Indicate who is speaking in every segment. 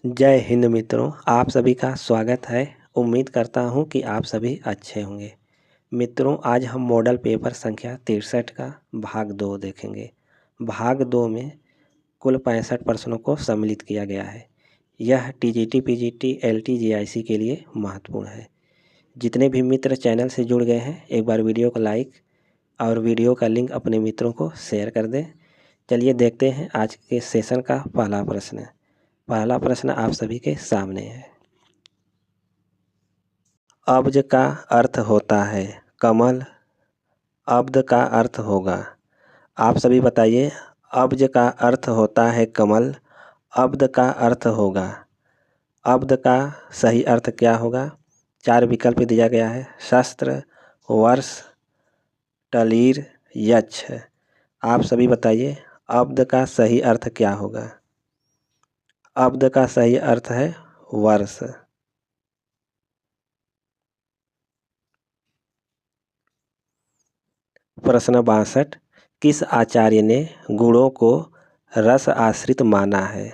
Speaker 1: जय हिंद मित्रों, आप सभी का स्वागत है। उम्मीद करता हूं कि आप सभी अच्छे होंगे। मित्रों, आज हम मॉडल पेपर संख्या 63 का भाग 2 देखेंगे। भाग 2 में कुल 65 प्रश्नों को सम्मिलित किया गया है। यह टीजीटी, पीजीटी, एलटी, जीआईसी के लिए महत्वपूर्ण है। जितने भी मित्र चैनल से जुड़ गए हैं, एक बार वीडियो को लाइक और वीडियो का लिंक अपने मित्रों को शेयर कर दें। चलिए देखते हैं आज के सेशन का पहला प्रश्न। पहला प्रश्न आप सभी के सामने है। अब्ज का अर्थ होता है कमल। अब्द का अर्थ होगा, आप सभी बताइए। अब्ज का अर्थ होता है कमल, अब्द का अर्थ होगा। अब्द का सही अर्थ क्या होगा? 4 विकल्प दिया गया है। शस्त्र, वर्ष, टलीर, यक्ष। आप सभी बताइए अब्द का सही अर्थ क्या होगा? अब्द का सही अर्थ है वर्ष। प्रश्न 62, किस आचार्य ने गुणों को रस आश्रित माना है?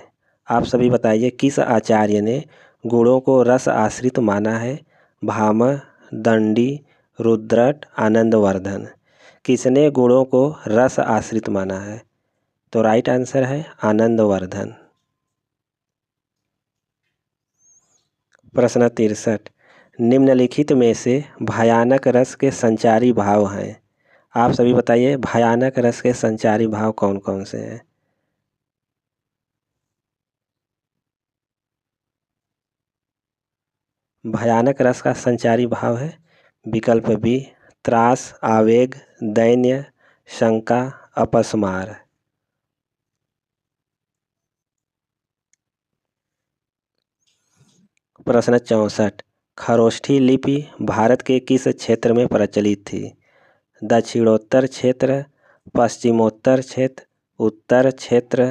Speaker 1: आप सभी बताइए किस आचार्य ने गुणों को रस आश्रित माना है? भामह, दंडी, रुद्रट, आनंदवर्धन। किसने गुणों को रस आश्रित माना है? तो राइट आंसर है आनंदवर्धन। प्रश्न 63, निम्नलिखित में से भयानक रस के संचारी भाव हैं। आप सभी बताइए भयानक रस के संचारी भाव कौन कौन से हैं? भयानक रस का संचारी भाव है विकल्प बी, त्रास, आवेग, दैन्य, शंका, अपस्मार। प्रश्न 64, खरोष्ठी लिपि भारत के किस क्षेत्र में प्रचलित थी? दक्षिणोत्तर क्षेत्र, पश्चिमोत्तर क्षेत्र, उत्तर क्षेत्र,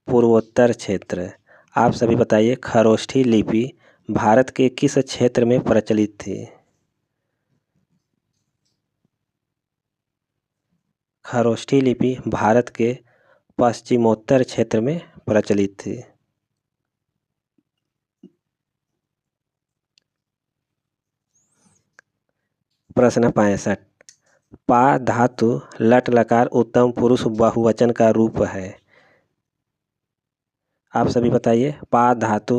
Speaker 1: पूर्वोत्तर क्षेत्र। आप सभी बताइए खरोष्ठी लिपि भारत के किस क्षेत्र में प्रचलित थी? खरोष्ठी लिपि भारत के पश्चिमोत्तर क्षेत्र में प्रचलित थी। प्रश्न 65, पा धातु लट लकार उत्तम पुरुष बहुवचन का रूप है। आप सभी बताइए पा धातु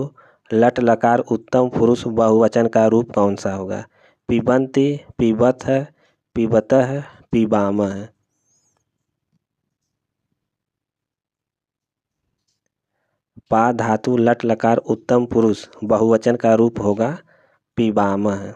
Speaker 1: लट लकार उत्तम पुरुष बहुवचन का रूप कौन सा होगा? पिबंती, पिबथ, पिबतः, पिबामः। पा धातु लट लकार उत्तम पुरुष बहुवचन का रूप होगा पिबामः।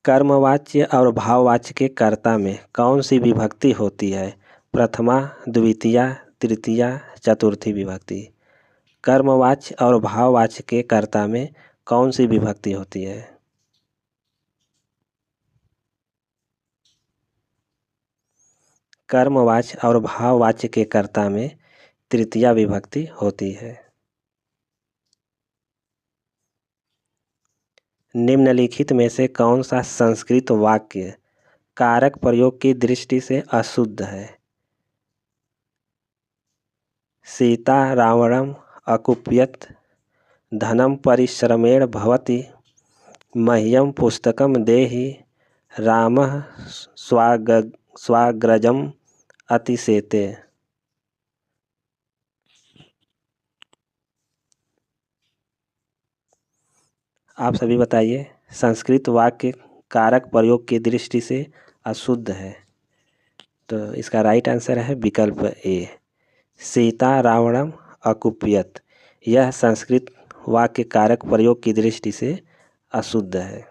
Speaker 1: कर्मवाच्य और भाववाच्य के कर्ता में कौन सी विभक्ति होती है? प्रथमा, द्वितीया, तृतीया, चतुर्थी विभक्ति। कर्मवाच्य और भाववाच्य के कर्ता में कौन सी विभक्ति होती है? कर्मवाच्य और भाववाच्य के कर्ता में तृतीया विभक्ति होती है। निम्नलिखित में से कौन सा संस्कृत वाक्य कारक प्रयोग की दृष्टि से अशुद्ध है? सीता रावणम अकुप्यत, धनम परिश्रमेण भवति, मह्यम पुस्तकम देहि, रामः स्वाग्रजम अतिसेते। आप सभी बताइए संस्कृत वाक्य कारक प्रयोग की दृष्टि से अशुद्ध है। तो इसका राइट आंसर है विकल्प ए, सीता रावणम अकुप्यत। यह संस्कृत वाक्य कारक प्रयोग की दृष्टि से अशुद्ध है।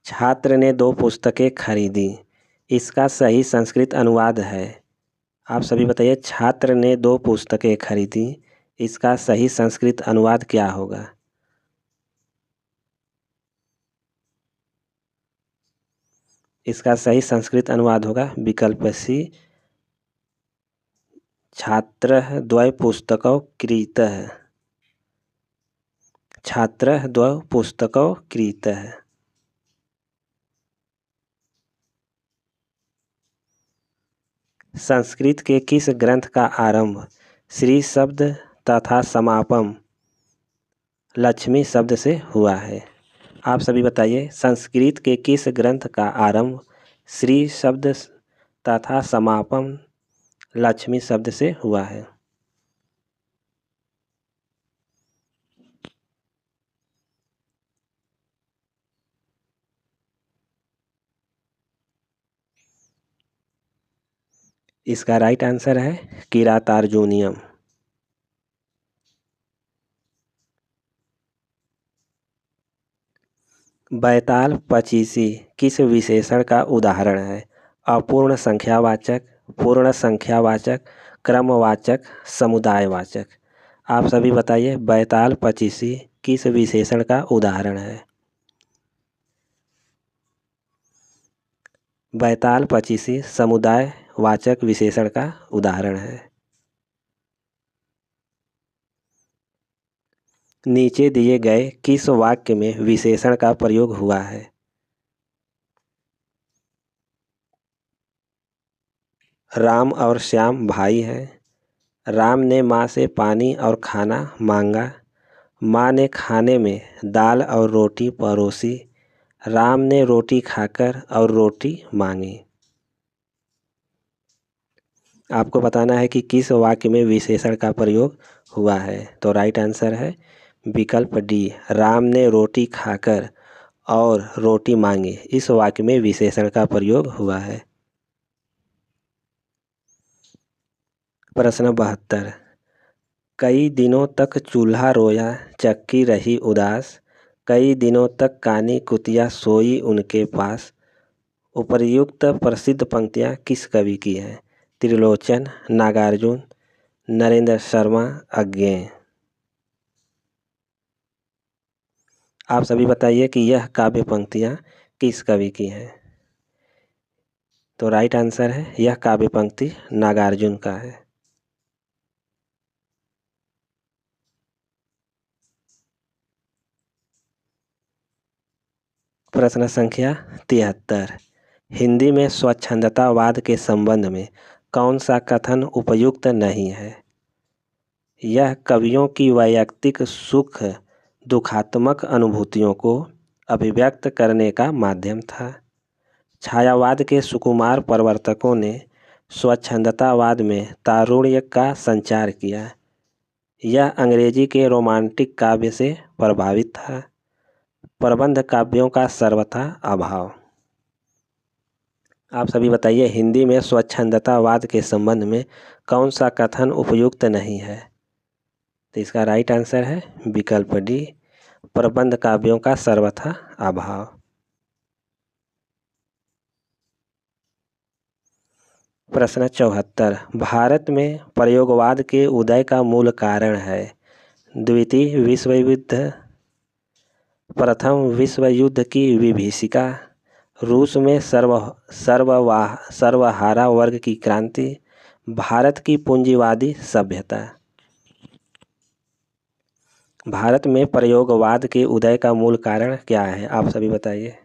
Speaker 1: छात्र ने 2 पुस्तकें खरीदी, इसका सही संस्कृत अनुवाद है। आप सभी बताइए छात्र ने 2 पुस्तकें खरीदी, इसका सही संस्कृत अनुवाद क्या होगा? इसका सही संस्कृत अनुवाद होगा विकल्प सी, छात्रः द्वय पुस्तकौ क्रीतः। छात्रः द्वय पुस्तकौ क्रीतः। संस्कृत के किस ग्रंथ का आरंभ श्री शब्द तथा समापन लक्ष्मी शब्द से हुआ है? आप सभी बताइए, संस्कृत के किस ग्रंथ का आरंभ श्री शब्द तथा समापन लक्ष्मी शब्द से हुआ है? इसका राइट आंसर है किरातार्जुनीयम। बैताल पचीसी किस विशेषण का उदाहरण है? अपूर्ण संख्यावाचक, पूर्ण संख्यावाचक, क्रमवाचक, समुदायवाचक। आप सभी बताइए, बैताल पचीसी किस विशेषण का उदाहरण है? बैताल पचीसी समुदायवाचक विशेषण का उदाहरण है। नीचे दिए गए किस वाक्य में विशेषण का प्रयोग हुआ है? राम और श्याम भाई हैं। राम ने माँ से पानी और खाना मांगा। माँ ने खाने में दाल और रोटी परोसी। राम ने रोटी खाकर और रोटी मांगी। आपको बताना है कि किस वाक्य में विशेषण का प्रयोग हुआ है। तो राइट आंसर है विकल्प डी, राम ने रोटी खाकर और रोटी मांगी। इस वाक्य में विशेषण का प्रयोग हुआ है। प्रश्न 72, कई दिनों तक चूल्हा रोया, चक्की रही उदास। कई दिनों तक कानी कुतिया सोई उनके पास। उपर्युक्त प्रसिद्ध पंक्तियाँ किस कवि की हैं? त्रिलोचन, नागार्जुन, नरेंद्र शर्मा, अज्ञेय। आप सभी बताइए कि यह काव्य पंक्तियाँ किस कवि की हैं? तो राइट आंसर है यह काव्य पंक्ति नागार्जुन का है। प्रश्न संख्या 73, हिंदी में स्वच्छंदतावाद के संबंध में कौन सा कथन उपयुक्त नहीं है? यह कवियों की वैयक्तिक सुख दुखात्मक अनुभूतियों को अभिव्यक्त करने का माध्यम था। छायावाद के सुकुमार प्रवर्तकों ने स्वच्छंदतावाद में तारुण्य का संचार किया। यह अंग्रेजी के रोमांटिक काव्य से प्रभावित था। प्रबंध काव्यों का सर्वथा अभाव। आप सभी बताइए, हिंदी में स्वच्छंदतावाद के संबंध में कौन सा कथन उपयुक्त नहीं है? तो इसका राइट आंसर है विकल्प डी, प्रबंध काव्यों का सर्वथा अभाव। प्रश्न 74, भारत में प्रयोगवाद के उदय का मूल कारण है? द्वितीय विश्व युद्ध, प्रथम विश्व युद्ध की विभीषिका, रूस में सर्वहारा वर्ग की क्रांति, भारत की पूंजीवादी सभ्यता। भारत में प्रयोगवाद के उदय का मूल कारण क्या है? आप सभी बताइए।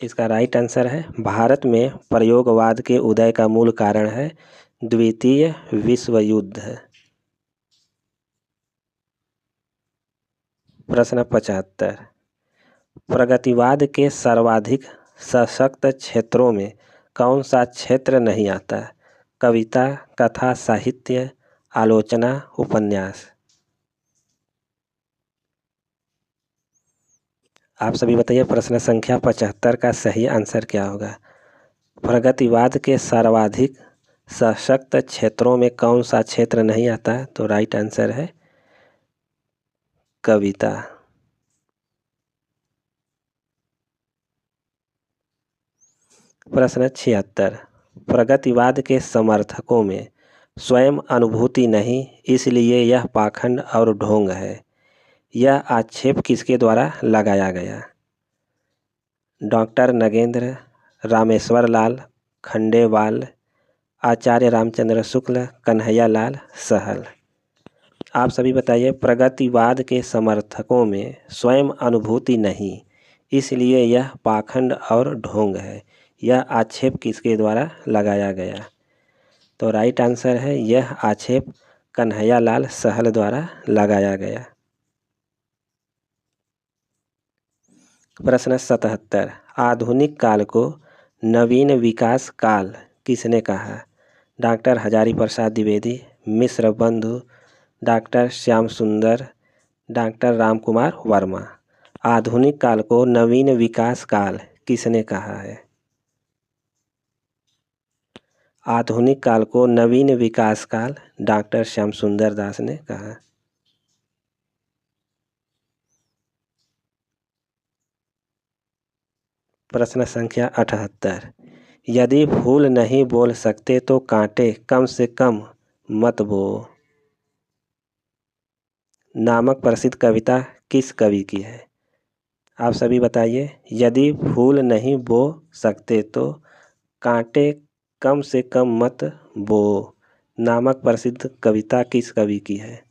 Speaker 1: इसका राइट आंसर है भारत में प्रयोगवाद के उदय का मूल कारण है द्वितीय विश्व युद्ध। प्रश्न 75, प्रगतिवाद के सर्वाधिक सशक्त क्षेत्रों में कौन सा क्षेत्र नहीं आता? कविता, कथा, साहित्य, आलोचना, उपन्यास। आप सभी बताइए, प्रश्न संख्या 75 का सही आंसर क्या होगा? प्रगतिवाद के सर्वाधिक सशक्त क्षेत्रों में कौन सा क्षेत्र नहीं आता? तो राइट आंसर है कविता। प्रश्न 76, प्रगतिवाद के समर्थकों में स्वयं अनुभूति नहीं, इसलिए यह पाखंड और ढोंग है। यह आक्षेप किसके द्वारा लगाया गया? डॉक्टर नगेंद्र, रामेश्वर लाल, खंडेवाल, आचार्य रामचंद्र शुक्ल, कन्हैया लाल सहल। आप सभी बताइए, प्रगतिवाद के समर्थकों में स्वयं अनुभूति नहीं, इसलिए यह पाखंड और ढोंग है। यह आक्षेप किसके द्वारा लगाया गया? तो राइट आंसर है यह आक्षेप कन्हैयालाल सहल द्वारा लगाया गया। प्रश्न 77, आधुनिक काल को नवीन विकास काल किसने कहा? डॉक्टर हजारी प्रसाद द्विवेदी, मिश्र बंधु, डॉक्टर श्याम सुंदर, डॉक्टर रामकुमार वर्मा। आधुनिक काल को नवीन विकास काल किसने कहा है? आधुनिक काल को नवीन विकास काल डॉक्टर श्याम सुंदर दास ने कहा। प्रश्न संख्या 78, यदि फूल नहीं बोल सकते तो कांटे कम से कम मत बो नामक प्रसिद्ध कविता किस कवि की है? आप सभी बताइए। यदि फूल नहीं बो सकते तो कांटे कम से कम मत बो नामक प्रसिद्ध कविता किस कवि की है?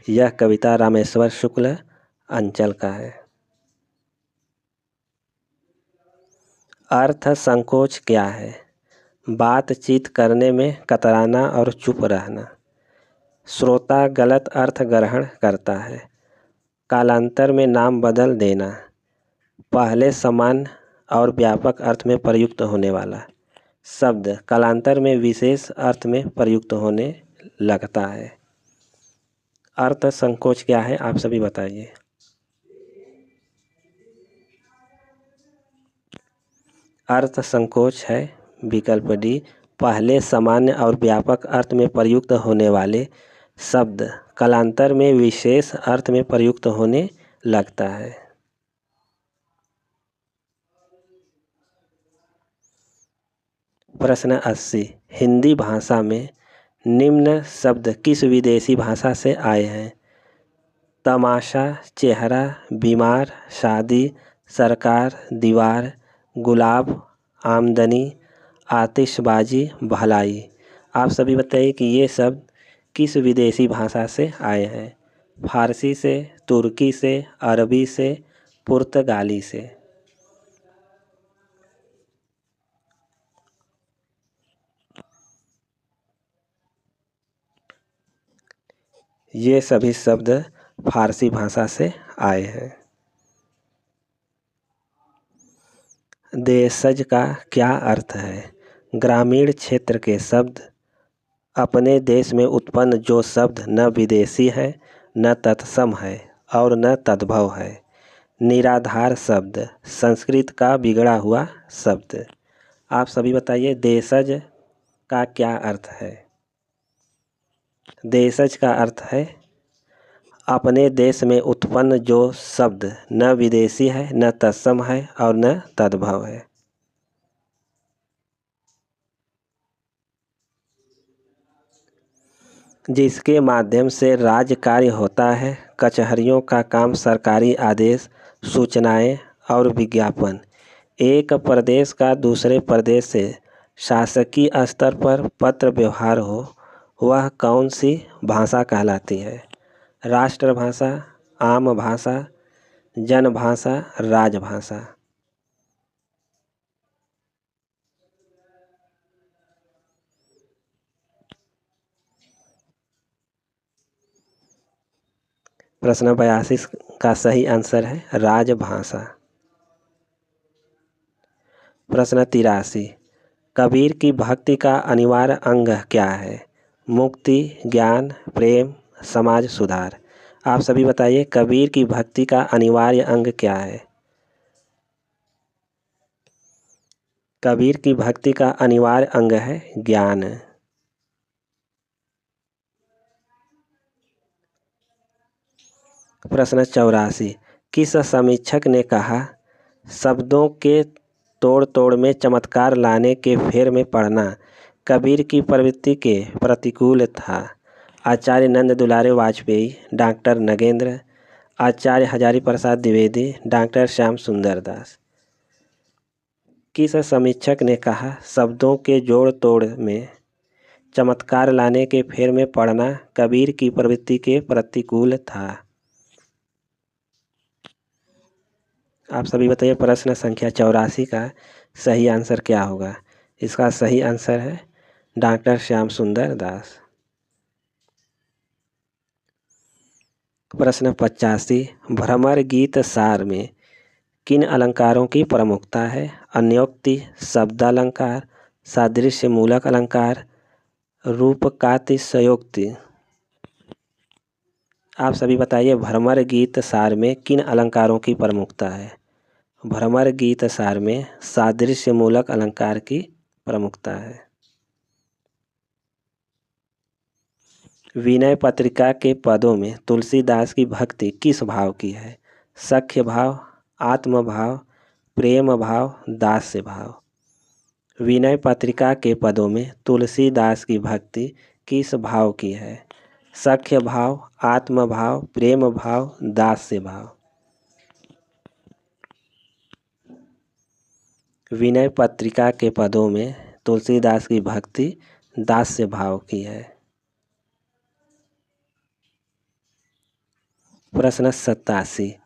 Speaker 1: यह कविता रामेश्वर शुक्ल अंचल का है। अर्थ संकोच क्या है? बातचीत करने में कतराना और चुप रहना। श्रोता गलत अर्थ ग्रहण करता है। कालांतर में नाम बदल देना। पहले समान और व्यापक अर्थ में प्रयुक्त होने वाला शब्द कालांतर में विशेष अर्थ में प्रयुक्त होने लगता है। अर्थ संकोच क्या है? आप सभी बताइए। अर्थ संकोच है विकल्प डी, पहले सामान्य और व्यापक अर्थ में प्रयुक्त होने वाले शब्द कालांतर में विशेष अर्थ में प्रयुक्त होने लगता है। प्रश्न 80, हिंदी भाषा में निम्न शब्द किस विदेशी भाषा से आए हैं? तमाशा, चेहरा, बीमार, शादी, सरकार, दीवार, गुलाब, आमदनी, आतिशबाजी, भलाई। आप सभी बताइए कि ये शब्द किस विदेशी भाषा से आए हैं? फारसी से, तुर्की से, अरबी से, पुर्तगाली से। ये सभी शब्द फारसी भाषा से आए हैं। देशज का क्या अर्थ है? ग्रामीण क्षेत्र के शब्द, अपने देश में उत्पन्न जो शब्द न विदेशी है, न तत्सम है और न तद्भव है। निराधार शब्द, संस्कृत का बिगड़ा हुआ शब्द। आप सभी बताइए देशज का क्या अर्थ है? देशज का अर्थ है अपने देश में उत्पन्न जो शब्द न विदेशी है, न तत्सम है और न तद्भव है। जिसके माध्यम से राज्य कार्य होता है। कचहरियों का काम सरकारी आदेश, सूचनाएं और विज्ञापन। एक प्रदेश का दूसरे प्रदेश से शासकीय स्तर पर पत्र व्यवहार हो, वह कौन सी भाषा कहलाती है? राष्ट्रभाषा, आम भाषा, जनभाषा, राजभाषा। प्रश्न 82 का सही आंसर है राजभाषा। प्रश्न 83, कबीर की भक्ति का अनिवार्य अंग क्या है? मुक्ति, ज्ञान, प्रेम, समाज सुधार। आप सभी बताइए कबीर की भक्ति का अनिवार्य अंग क्या है? कबीर की भक्ति का अनिवार्य अंग है ज्ञान। प्रश्न 84, किस समीक्षक ने कहा शब्दों के तोड़ तोड़ में चमत्कार लाने के फेर में पड़ना कबीर की प्रवृत्ति के प्रतिकूल था? आचार्य नंद दुलारे वाजपेयी, डॉक्टर नगेंद्र, आचार्य हजारी प्रसाद द्विवेदी, डॉक्टर श्याम सुंदर दास। किस समीक्षक ने कहा शब्दों के जोड़ तोड़ में चमत्कार लाने के फेर में पड़ना कबीर की प्रवृत्ति के प्रतिकूल था? आप सभी बताइए प्रश्न संख्या 84 का सही आंसर क्या होगा। इसका सही आंसर है डॉक्टर श्याम सुंदर दास। प्रश्न 85, भ्रमर गीत सार में किन अलंकारों की प्रमुखता है। अन्योक्ति, शब्दालंकार, सादृश्य मूलक अलंकार, रूपकातिशयोक्ति। आप सभी बताइए भ्रमर गीत सार में किन अलंकारों की प्रमुखता है। भ्रमर गीत सार में सादृश्य मूलक अलंकार की प्रमुखता है। विनय पत्रिका के पदों में तुलसीदास की भक्ति किस भाव की है। सख्य भाव, आत्म भाव, प्रेम भाव, दास्य भाव। विनय पत्रिका के पदों में तुलसीदास की भक्ति किस भाव की है। सख्य भाव, आत्म भाव, प्रेम भाव, दास्य भाव। विनय पत्रिका के पदों में तुलसीदास की भक्ति दास्य भाव की है। प्रश्न 87,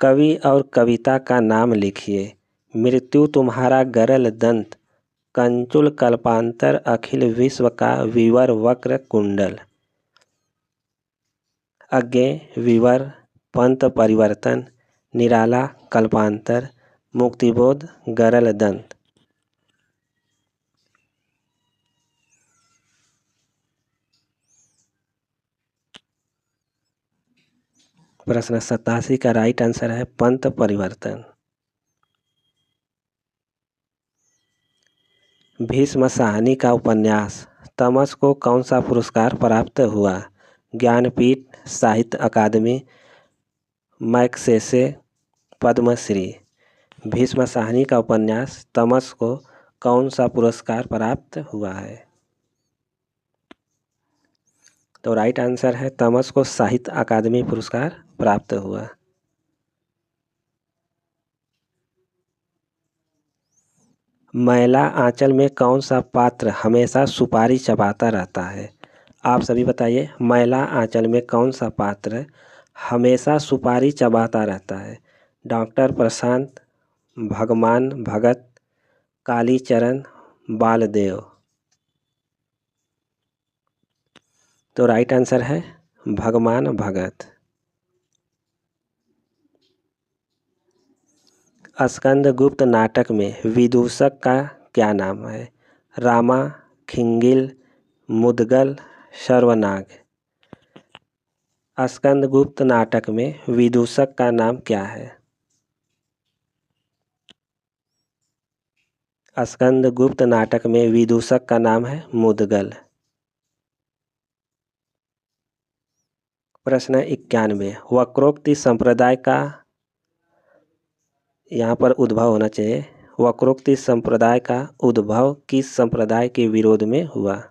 Speaker 1: कवि और कविता का नाम लिखिए। मृत्यु तुम्हारा गरल दंत, कंचुल कल्पांतर, अखिल विश्व का विवर वक्र कुंडल। अज्ञेय, विवर, पंथ परिवर्तन, निराला, कल्पांतर, मुक्तिबोध, गरल दंत। प्रश्न 87 का राइट आंसर है पंथ परिवर्तन। भीष्म साहनी का उपन्यास तमस को कौन सा पुरस्कार प्राप्त हुआ। ज्ञानपीठ, साहित्य अकादमी, मैग्सेसे, पद्मश्री। भीष्म साहनी का उपन्यास तमस को कौन सा पुरस्कार प्राप्त हुआ है। तो राइट आंसर है तमस को साहित्य अकादमी पुरस्कार प्राप्त हुआ। मैला आंचल में कौन सा पात्र हमेशा सुपारी चबाता रहता है। आप सभी बताइए मैला आंचल में कौन सा पात्र हमेशा सुपारी चबाता रहता है। डॉक्टर प्रशांत, भगवान भगत, कालीचरण, बालदेव। तो राइट आंसर है भगवान भगत। स्कंदगुप्त नाटक में विदूषक का क्या नाम है। रामा, खिंगिल, मुदगल, सर्वनाग। स्कंदगुप्त नाटक में विदूषक का नाम क्या है। स्कंदगुप्त नाटक में विदूषक का नाम है मुदगल। प्रश्न 91, वक्रोक्ति संप्रदाय का यहाँ पर उद्भव होना चाहिए। वक्रोक्ति संप्रदाय का उद्भव किस संप्रदाय के विरोध में हुआ।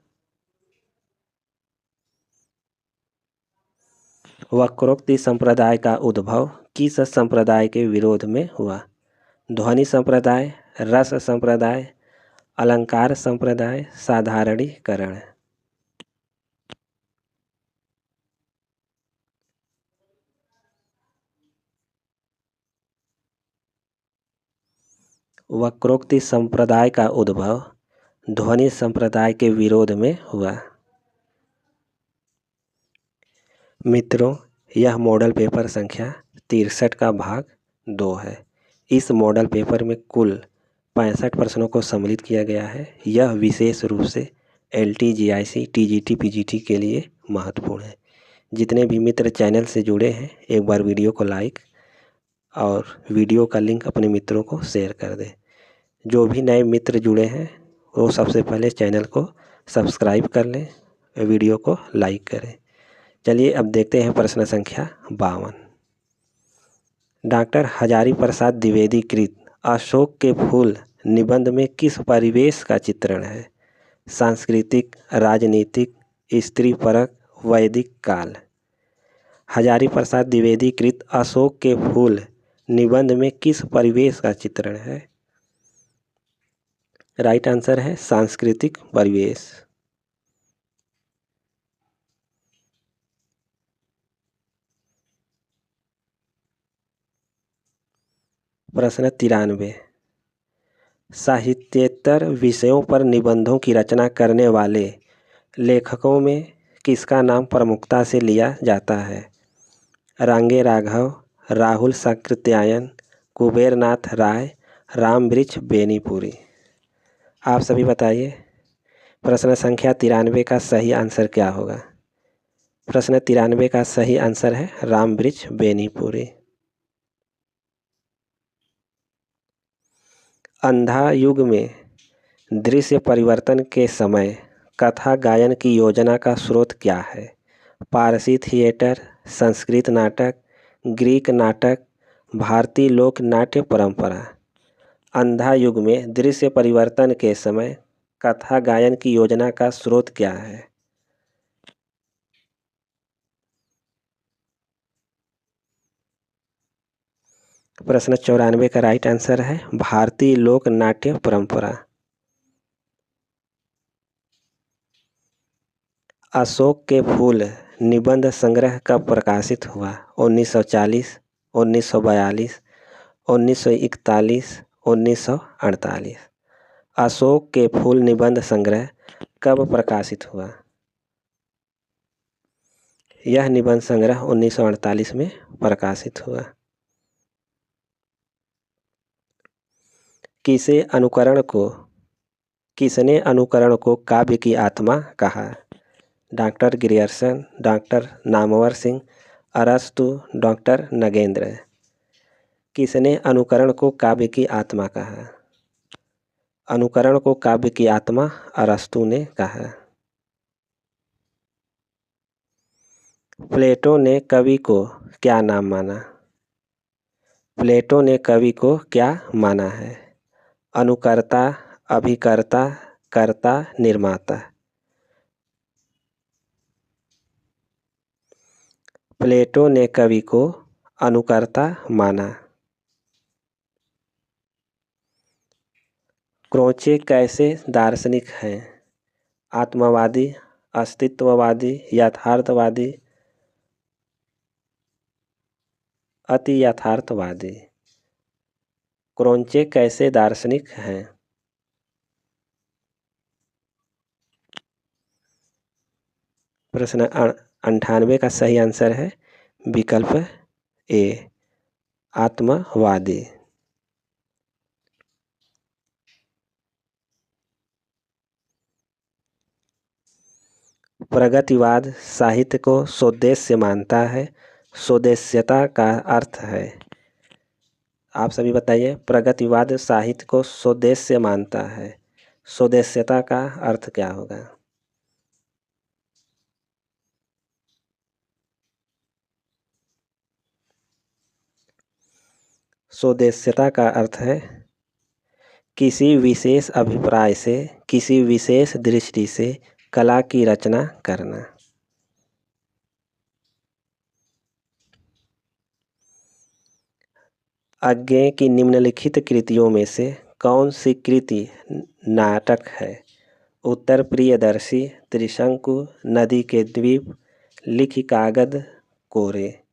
Speaker 1: वक्रोक्ति संप्रदाय का उद्भव किस संप्रदाय के विरोध में हुआ। ध्वनि संप्रदाय, रस संप्रदाय, अलंकार संप्रदाय, साधारणीकरण। वक्रोक्ति संप्रदाय का उद्भव ध्वनि संप्रदाय के विरोध में हुआ। मित्रों, यह मॉडल पेपर संख्या 63 का भाग 2 है। इस मॉडल पेपर में कुल 65 प्रश्नों को सम्मिलित किया गया है। यह विशेष रूप से LT, GIC, TGT, PGT के लिए महत्वपूर्ण है। जितने भी मित्र चैनल से जुड़े हैं एक बार वीडियो को लाइक और वीडियो का लिंक अपने मित्रों को शेयर कर दें। जो भी नए मित्र जुड़े हैं वो सबसे पहले चैनल को सब्सक्राइब कर लें, वीडियो को लाइक करें। चलिए अब देखते हैं प्रश्न संख्या 52। डॉक्टर हजारी प्रसाद द्विवेदी कृत अशोक के फूल निबंध में किस परिवेश का चित्रण है। सांस्कृतिक, राजनीतिक, स्त्री परक, वैदिक काल। हजारी प्रसाद द्विवेदी कृत अशोक के फूल निबंध में किस परिवेश का चित्रण है। राइट आंसर है सांस्कृतिक परिवेश। प्रश्न 93। साहित्येतर विषयों पर निबंधों की रचना करने वाले लेखकों में किसका नाम प्रमुखता से लिया जाता है? रांगे राघव, राहुल साकृत्यायन, कुबेरनाथ राय, रामवृक्ष बेनीपुरी। आप सभी बताइए प्रश्न संख्या 93 का सही आंसर क्या होगा? प्रश्न 93 का सही आंसर है रामवृक्ष बेनीपुरी। अंधा युग में दृश्य परिवर्तन के समय कथा गायन की योजना का स्रोत क्या है? पारसी थिएटर, संस्कृत नाटक, ग्रीक नाटक, भारतीय लोक नाट्य परंपरा। अंधा युग में दृश्य परिवर्तन के समय कथा गायन की योजना का स्रोत क्या है? प्रश्न 94 का राइट आंसर है भारतीय लोक नाट्य परंपरा। अशोक के फूल निबंध संग्रह कब प्रकाशित हुआ? 1940, 1942, 1941, 1948। अशोक के फूल निबंध संग्रह कब प्रकाशित हुआ? यह निबंध संग्रह 1948 में प्रकाशित हुआ। किसने अनुकरण को काव्य की आत्मा कहा? Doctor Grierson, doctor Namvar Singh, अरस्तु, डॉक्टर नगेंद्र। किसने अनुकरण को काव्य की आत्मा कहा? अनुकरण को काव्य की आत्मा अरस्तु ने कहा। प्लेटो ने कवि को क्या नाम माना? प्लेटो ने कवि को क्या माना है? अनुकर्ता, अभिकर्ता, कर्ता, निर्माता। प्लेटो ने कवि को अनुकर्ता माना। क्रोचे कैसे दार्शनिक हैं? आत्मवादी, अस्तित्ववादी, यथार्थवादी, अति यथार्थवादी। क्रोचे कैसे दार्शनिक हैं? प्रश्न 98 का सही आंसर है विकल्प ए, आत्मवादी। प्रगतिवाद साहित्य को स्वदेश्य मानता है, स्वदेश्यता का अर्थ है। आप सभी बताइए प्रगतिवाद साहित्य को स्वदेश्य मानता है, स्वदेश्यता का अर्थ क्या होगा? स्वदेश्यता का अर्थ है किसी विशेष अभिप्राय से, किसी विशेष दृष्टि से कला की रचना करना। अज्ञेय की निम्नलिखित कृतियों में से कौन सी कृति नाटक है? उत्तर प्रियदर्शी, त्रिशंकु, नदी के द्वीप, लिखि कागद कोरे।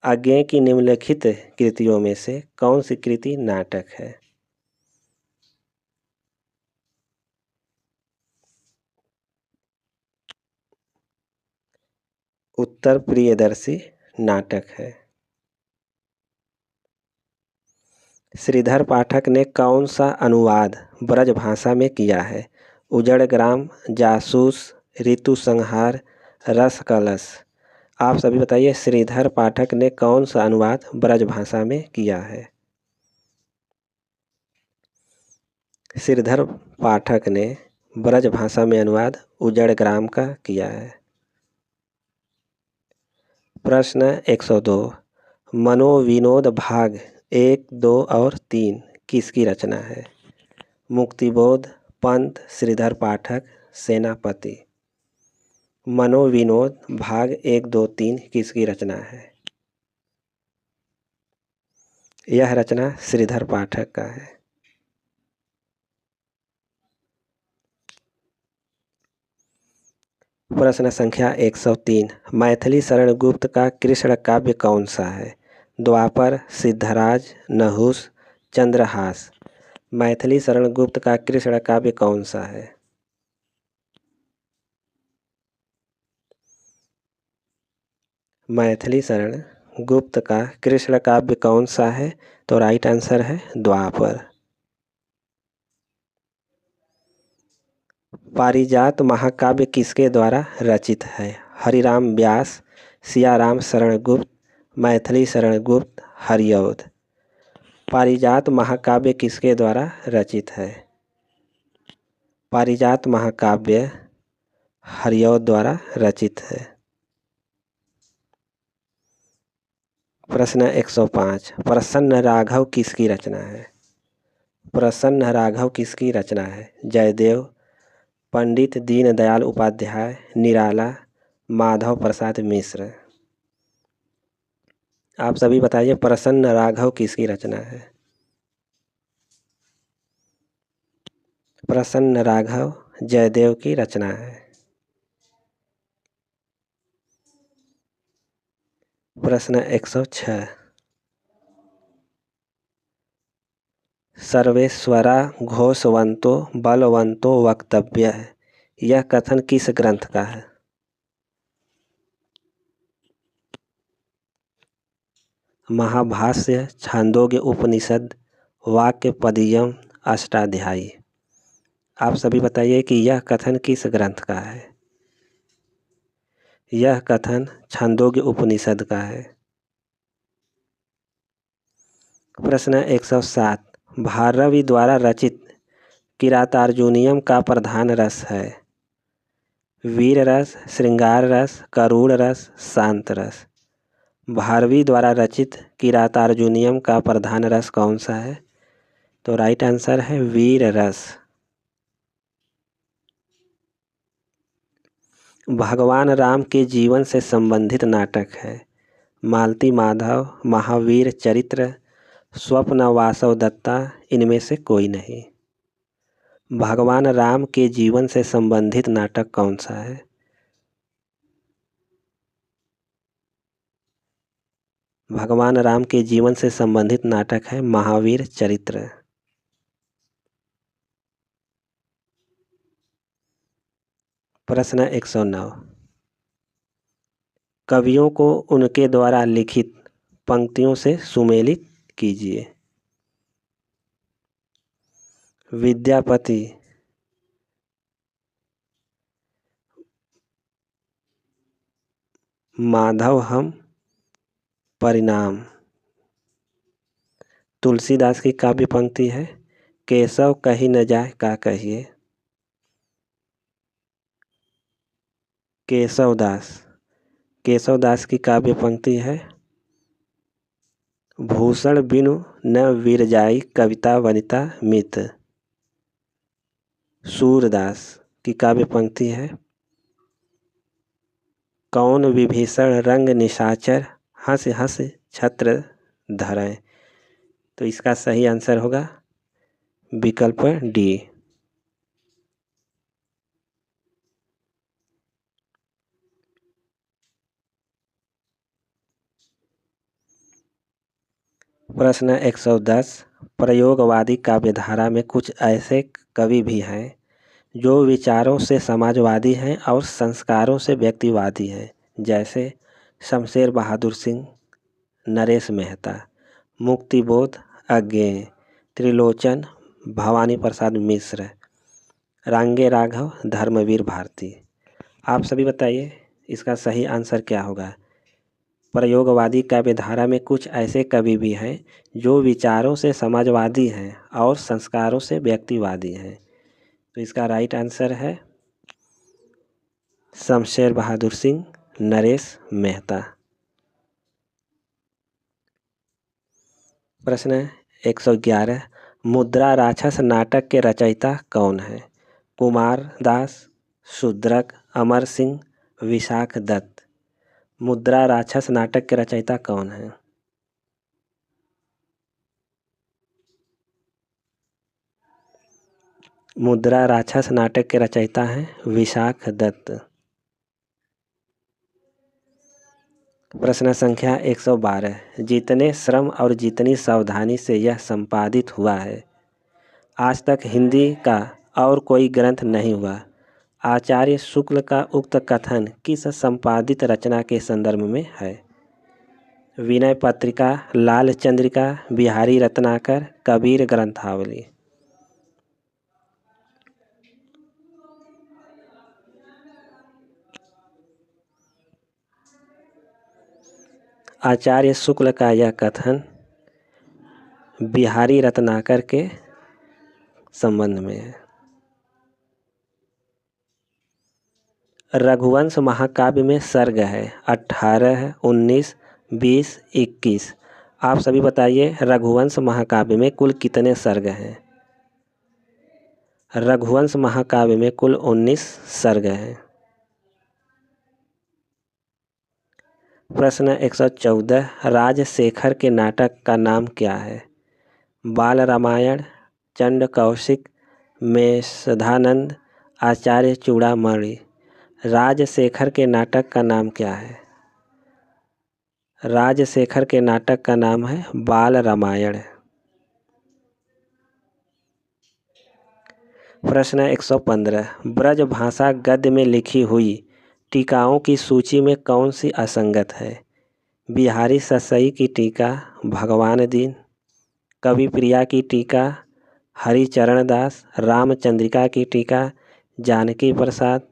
Speaker 1: अज्ञेय की निम्नलिखित कृतियों में से कौन सी कृति नाटक है? उत्तर प्रियदर्शी नाटक है। श्रीधर पाठक ने कौन सा अनुवाद ब्रज भाषा में किया है? उजड़ ग्राम, जासूस, ऋतु संहार, रस कलश। आप सभी बताइए श्रीधर पाठक ने कौन सा अनुवाद ब्रज भाषा में किया है? श्रीधर पाठक ने ब्रज भाषा में अनुवाद उजड़ ग्राम का किया है। प्रश्न 102। मनोविनोद भाग 1, 2 और 3 किसकी रचना है? मुक्तिबोध, पंत, श्रीधर पाठक, सेनापति। मनोविनोद भाग 1, 2, 3 किसकी रचना है? यह रचना श्रीधर पाठक का है। प्रश्न संख्या 103। मैथिली शरण गुप्त का कृष्ण काव्य कौन सा है? द्वापर, सिद्धराज, नहुस, चंद्रहास। मैथिली शरण गुप्त का कृष्ण काव्य कौन सा है? मैथिली शरण गुप्त का कृष्ण काव्य कौन सा है? तो राइट आंसर है द्वापर। पारिजात महाकाव्य किसके द्वारा रचित है? हरिराम व्यास, सियाराम शरण गुप्त, मैथिली शरण गुप्त, हरिऔध। पारिजात महाकाव्य किसके द्वारा रचित है? पारिजात महाकाव्य हरिऔध द्वारा रचित है। प्रश्न 105, प्रसन्न राघव किसकी रचना है? प्रसन्न राघव किसकी रचना है? जयदेव, पंडित दीनदयाल उपाध्याय, निराला, माधव प्रसाद मिश्र। आप सभी बताइए प्रसन्न राघव किसकी रचना है? प्रसन्न राघव जयदेव की रचना है। प्रश्न 106, सर्वेश्वरा घोषवंतो बलवंतो वक्तव्य है, यह कथन किस ग्रंथ का है? महाभाष्य, छांदोग्य उपनिषद, वाक्य पदीयम, अष्टाध्यायी। आप सभी बताइए कि यह कथन किस ग्रंथ का है? यह कथन छांदोग्य उपनिषद का है। प्रश्न 107, भारवी द्वारा रचित किरातार्जुनीयम का प्रधान रस है? वीर रस, श्रृंगार रस, करुण रस, शांत रस। भारवी द्वारा रचित किरातार्जुनीयम का प्रधान रस कौन सा है? तो राइट आंसर है वीर रस। भगवान राम के जीवन से संबंधित नाटक है? मालती माधव, महावीर चरित्र, स्वप्न वासव दत्ता, इनमें से कोई नहीं। भगवान राम के जीवन से संबंधित नाटक कौन सा है? भगवान राम के जीवन से संबंधित नाटक है महावीर चरित्र। प्रश्न 109, कवियों को उनके द्वारा लिखित पंक्तियों से सुमेलित कीजिए। विद्यापति, माधव हम, परिणाम। तुलसीदास की काव्य पंक्ति है केशव कहीं न जाए का कहिए। केशवदास, केशवदास की काव्य पंक्ति है भूषण बिनु न विरजाई कविता वनिता मित। सूरदास की काव्य पंक्ति है कौन विभीषण रंग निशाचर हंस हंस छत्र धरें। तो इसका सही आंसर होगा विकल्प डी। प्रश्न 110, प्रयोगवादी काव्यधारा में कुछ ऐसे कवि भी हैं जो विचारों से समाजवादी हैं और संस्कारों से व्यक्तिवादी हैं, जैसे शमशेर बहादुर सिंह, नरेश मेहता। मुक्तिबोध अज्ञेय, त्रिलोचन भवानी प्रसाद मिश्र, रांगे राघव, धर्मवीर भारती। आप सभी बताइए इसका सही आंसर क्या होगा? प्रयोगवादी काव्यधारा में कुछ ऐसे कवि भी हैं जो विचारों से समाजवादी हैं और संस्कारों से व्यक्तिवादी हैं। तो इसका राइट आंसर है शमशेर बहादुर सिंह, नरेश मेहता। प्रश्न 111, मुद्रा राक्षस नाटक के रचयिता कौन है? कुमार दास, शूद्रक, अमर सिंह, विशाख दत्त। मुद्रा राक्षस नाटक के रचयिता कौन है? मुद्रा राक्षस नाटक के रचयिता हैं विशाख दत्त। प्रश्न संख्या 112, जितने श्रम और जितनी सावधानी से यह संपादित हुआ है, आज तक हिंदी का और कोई ग्रंथ नहीं हुआ। आचार्य शुक्ल का उक्त कथन किस संपादित रचना के संदर्भ में है? विनय पत्रिका, लाल चंद्रिका, बिहारी रत्नाकर, कबीर ग्रंथावली। आचार्य शुक्ल का यह कथन बिहारी रत्नाकर के संबंध में है। रघुवंश महाकाव्य में सर्ग है 18, 19, 20, 21। आप सभी बताइए, रघुवंश महाकाव्य में कुल कितने सर्ग हैं? रघुवंश महाकाव्य में कुल 19 सर्ग हैं। प्रश्न 114, राजशेखर के नाटक का नाम क्या है? बाल रामायण, चंड कौशिक, मेषधानंद, आचार्य चूड़ामणि। राजशेखर के नाटक का नाम क्या है? राजशेखर के नाटक का नाम है बाल रामायण। प्रश्न 115, ब्रज भाषा गद्य में लिखी हुई टीकाओं की सूची में कौन सी असंगत है? बिहारी ससई की टीका, भगवान दीन, कवि प्रिया की टीका, हरिचरण दास, रामचंद्रिका की टीका, जानकी प्रसाद,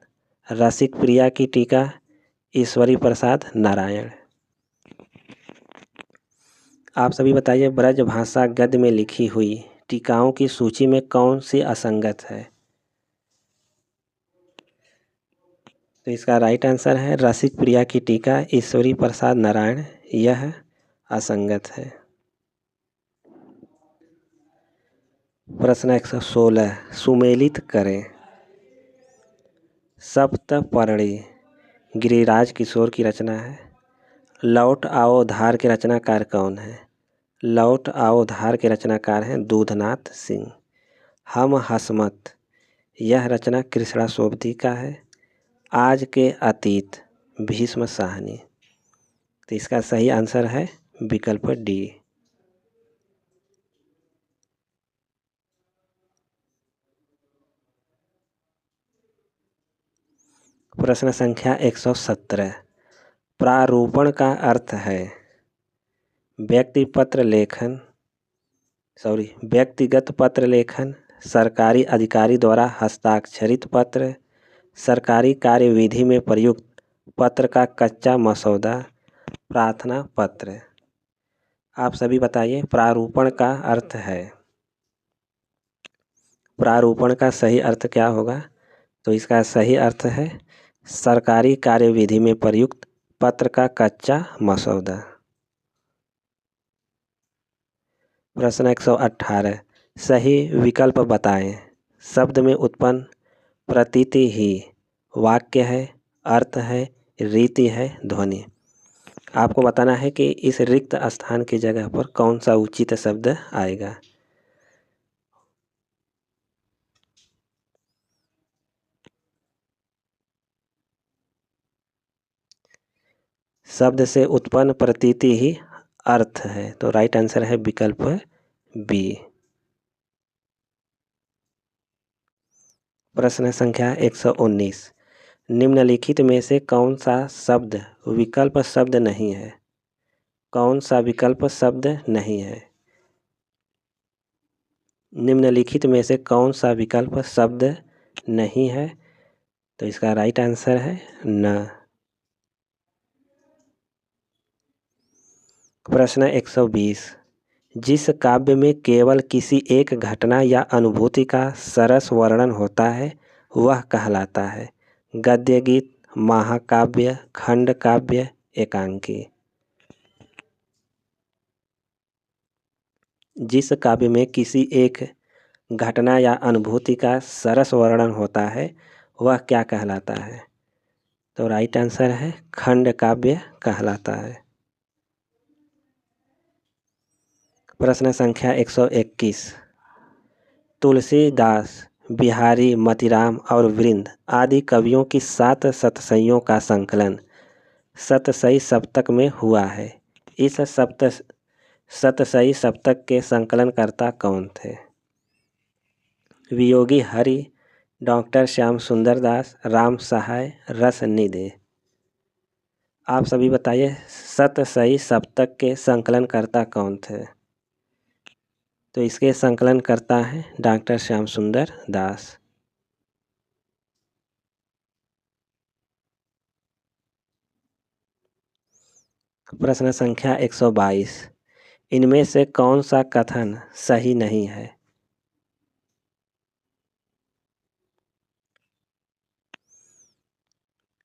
Speaker 1: रसिक प्रिया की टीका, ईश्वरी प्रसाद नारायण। आप सभी बताइए, ब्रज भाषा गद्य में लिखी हुई टीकाओं की सूची में कौन सी असंगत है? तो इसका राइट आंसर है रसिक प्रिया की टीका, ईश्वरी प्रसाद नारायण, यह असंगत है। प्रश्न 116, सुमेलित करें। सप्तपर्णी गिरिराज किशोर की रचना है। लौट आओ धार के रचनाकार कौन है? लौट आओ धार के रचनाकार हैं दूधनाथ सिंह। हम हसमत, यह रचना कृष्णा सोबती का है। आज के अतीत, भीष्म साहनी। तो इसका सही आंसर है विकल्प डी। प्रश्न संख्या 117, प्रारूपण का अर्थ है व्यक्तिगत पत्र लेखन, सरकारी अधिकारी द्वारा हस्ताक्षरित पत्र, सरकारी कार्यविधि में प्रयुक्त पत्र का कच्चा मसौदा, प्रार्थना पत्र। आप सभी बताइए, प्रारूपण का अर्थ है, प्रारूपण का सही अर्थ क्या होगा? तो इसका सही अर्थ है सरकारी कार्यविधि में प्रयुक्त पत्र का कच्चा मसौदा। प्रश्न 118, सही विकल्प बताएं। शब्द में उत्पन्न प्रतीति ही वाक्य है, अर्थ है, रीति है, ध्वनि। आपको बताना है कि इस रिक्त स्थान की जगह पर कौन सा उचित शब्द आएगा। शब्द से उत्पन्न प्रतीति ही अर्थ है, तो राइट आंसर है विकल्प बी। प्रश्न संख्या 119, निम्नलिखित में से कौन सा शब्द विकल्प शब्द नहीं है? कौन सा विकल्प शब्द नहीं है? निम्नलिखित में से कौन सा विकल्प शब्द नहीं है? तो इसका राइट आंसर है न। प्रश्न 120, जिस काव्य में केवल किसी एक घटना या अनुभूति का सरस वर्णन होता है वह कहलाता है? गद्य गीत, महाकाव्य, खंड काव्य, एकांकी। जिस काव्य में किसी एक घटना या अनुभूति का सरस वर्णन होता है वह क्या कहलाता है? तो राइट आंसर है खंड काव्य कहलाता है। प्रश्न संख्या 121, तुलसीदास, बिहारी, मतीराम और वृंद आदि कवियों की 7 सतसइयों का संकलन सतसई सप्तक में हुआ है। इस सतसई सप्तक के संकलनकर्ता कौन थे? वियोगी हरि, डॉक्टर श्याम सुंदर दास, राम सहाय, रसनिधि। आप सभी बताइए, सतसई सप्तक के संकलनकर्ता कौन थे? तो इसके संकलनकर्ता हैं डॉक्टर श्याम सुंदर दास। प्रश्न संख्या 122, इनमें से कौन सा कथन सही नहीं है?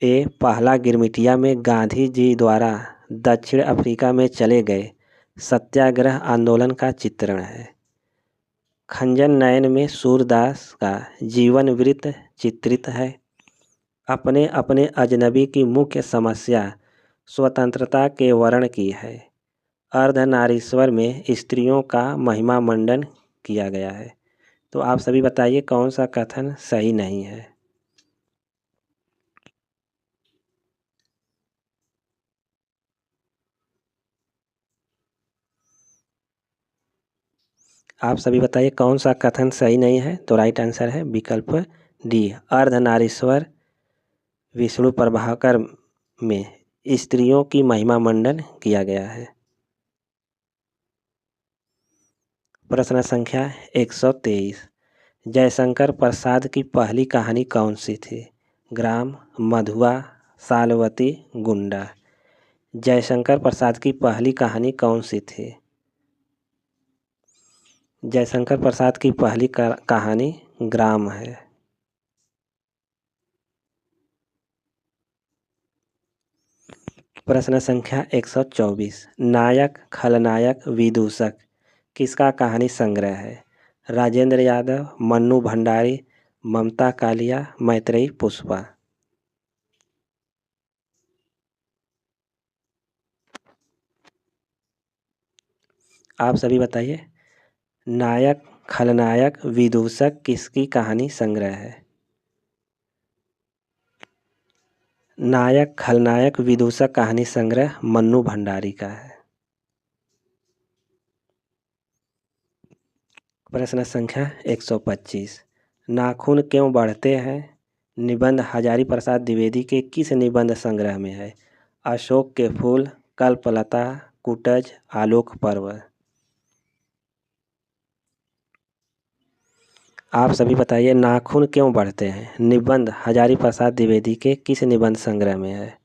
Speaker 1: ए, पहला गिरमिटिया में गांधी जी द्वारा दक्षिण अफ्रीका में चले गए सत्याग्रह आंदोलन का चित्रण है। खंजन नयन में सूरदास का जीवन वृत्त चित्रित है। अपने अपने अजनबी की मुख्य समस्या स्वतंत्रता के वर्ण की है। अर्धनारीश्वर में स्त्रियों का महिमा मंडन किया गया है। तो आप सभी बताइए कौन सा कथन सही नहीं है? आप सभी बताइए कौन सा कथन सही नहीं है? तो राइट आंसर है विकल्प डी, अर्धनारीश्वर विष्णु प्रभाकर में स्त्रियों की महिमा मंडन किया गया है। प्रश्न संख्या 123, जयशंकर प्रसाद की पहली कहानी कौन सी थी? ग्राम, मधुआ, सालवती, गुंडा। जयशंकर प्रसाद की पहली कहानी कौन सी थी? जयशंकर प्रसाद की पहली कहानी ग्राम है। प्रश्न संख्या 124, नायक, खलनायक, विदूषक किसका कहानी संग्रह है? राजेंद्र यादव, मन्नू भंडारी, ममता कालिया, मैत्रेयी पुष्पा। आप सभी बताइए, नायक, खलनायक, विदूषक किसकी कहानी संग्रह है? नायक, खलनायक, विदूषक कहानी संग्रह मन्नू भंडारी का है। प्रश्न संख्या 125, नाखून क्यों बढ़ते हैं निबंध हजारी प्रसाद द्विवेदी के किस निबंध संग्रह में है? अशोक के फूल, कल्पलता, कुटज, आलोक पर्व। आप सभी बताइए, नाखून क्यों बढ़ते हैं निबंध हजारी प्रसाद द्विवेदी के किस निबंध संग्रह में है?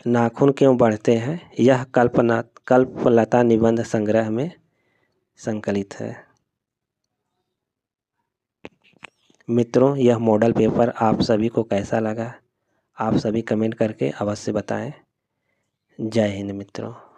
Speaker 1: नाखून क्यों बढ़ते हैं यह कल्पलता निबंध संग्रह में संकलित है। मित्रों, यह मॉडल पेपर आप सभी को कैसा लगा? आप सभी कमेंट करके अवश्य बताएं। जय हिंद मित्रों।